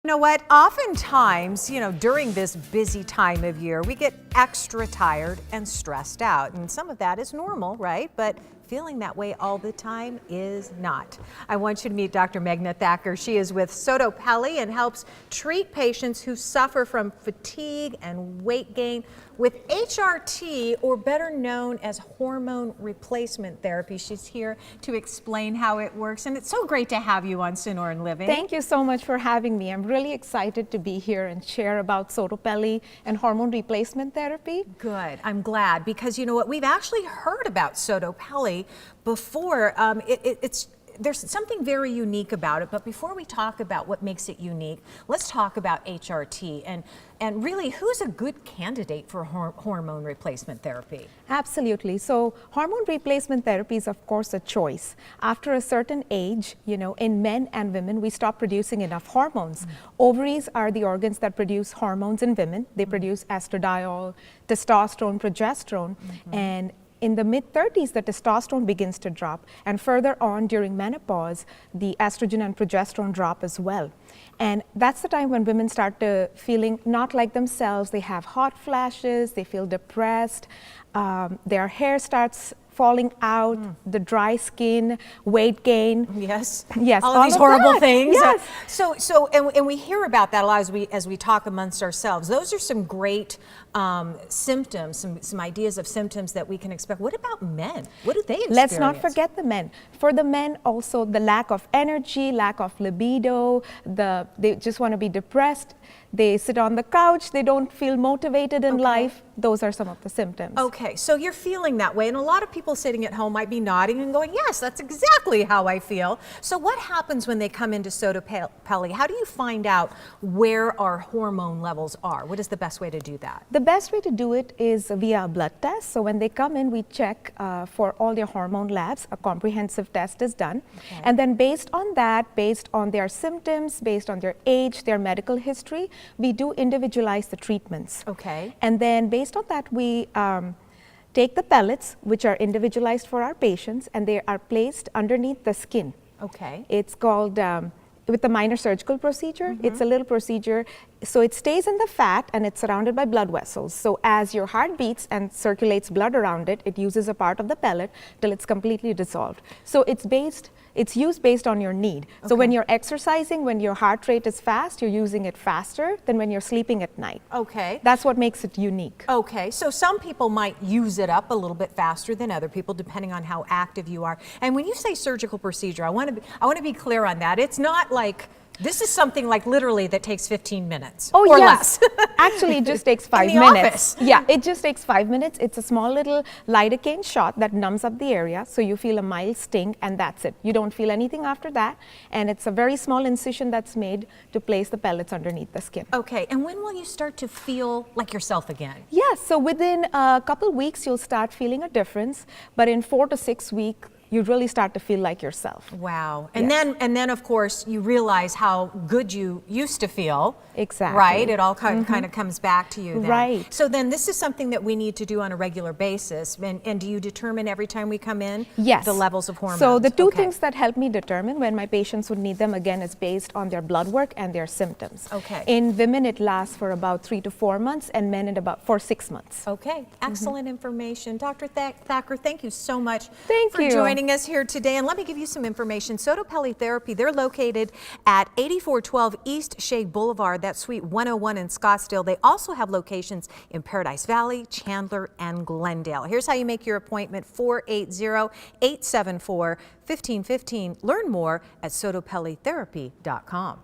You know what? Oftentimes, during this busy time of year, we get extra tired and stressed out. And some of that is normal, right? But feeling that way all the time is not. I want you to meet Dr. Meghna Thacker. She is with SottoPelle and helps treat patients who suffer from fatigue and weight gain with HRT, or better known as hormone replacement therapy. She's here to explain how it works, and it's so great to have you on Sonoran Living. Thank you so much for having me. I'm really excited to be here and share about SottoPelle and hormone replacement therapy. Good, I'm glad, because you know what, we've actually heard about SottoPelle before. There's something very unique about it, but before we talk about what makes it unique, let's talk about HRT and really who's a good candidate for hormone replacement therapy? Absolutely. So hormone replacement therapy is of course a choice. After a certain age, in men and women, we stop producing enough hormones. Ovaries are the organs that produce hormones in women. They produce estradiol, testosterone, progesterone, and in the mid-30s, the testosterone begins to drop, and further on during menopause, the estrogen and progesterone drop as well. And that's the time when women start to feeling not like themselves. They have hot flashes, they feel depressed, their hair starts falling out, the dry skin, weight gain. Yes. Yes. All of these horrible things. Yes. And we hear about that a lot as we talk amongst ourselves. Those are some great symptoms, some ideas of symptoms that we can expect. What about men? What do they experience? Let's not forget the men. For the men also, the lack of energy, lack of libido, they just want to be depressed. They sit on the couch, they don't feel motivated in life. Those are some of the symptoms. Okay, so you're feeling that way, and a lot of people sitting at home might be nodding and going, yes, that's exactly how I feel. So what happens when they come into SottoPelle? How do you find out where our hormone levels are? What is the best way to do that? The best way to do it is via a blood test. So when they come in, we check for all their hormone labs. A comprehensive test is done. Okay. And then based on that, based on their symptoms, based on their age, their medical history, we do individualize the treatments. Okay. And then based on that, we take the pellets, which are individualized for our patients, and they are placed underneath the skin. Okay. It's called, with the minor surgical procedure, it's a little procedure. So it stays in the fat and it's surrounded by blood vessels. So as your heart beats and circulates blood around it, it uses a part of the pellet till it's completely dissolved. So it's used based on your need. Okay. So when you're exercising, when your heart rate is fast, you're using it faster than when you're sleeping at night. Okay. That's what makes it unique. Okay, so some people might use it up a little bit faster than other people, depending on how active you are. And when you say surgical procedure, I want to be clear on that. It's not like this is something like literally that takes 15 minutes or less. Actually, it just takes 5 In the minutes. Office. Yeah, it just takes 5 minutes. It's a small little lidocaine shot that numbs up the area, so you feel a mild sting, and that's it. You don't feel anything after that, and it's a very small incision that's made to place the pellets underneath the skin. Okay, and when will you start to feel like yourself again? Yes, so within a couple weeks, you'll start feeling a difference, but in 4 to 6 weeks, you really start to feel like yourself. Wow. And then of course you realize how good you used to feel. Exactly. Right? It all kind of comes back to you then. Right. So then this is something that we need to do on a regular basis. And do you determine every time we come in the levels of hormones? So the two things that help me determine when my patients would need them again is based on their blood work and their symptoms. Okay. In women, it lasts for about 3 to 4 months, and men for 6 months. Okay. Excellent information. Dr. Thacker, thank you so much for joining us here today. And let me give you some information. SottoPelle Therapy, they're located at 8412 East Shea Boulevard. That's Suite 101 in Scottsdale. They also have locations in Paradise Valley, Chandler, and Glendale. Here's how you make your appointment: 480-874-1515. Learn more at SottoPelleTherapy.com.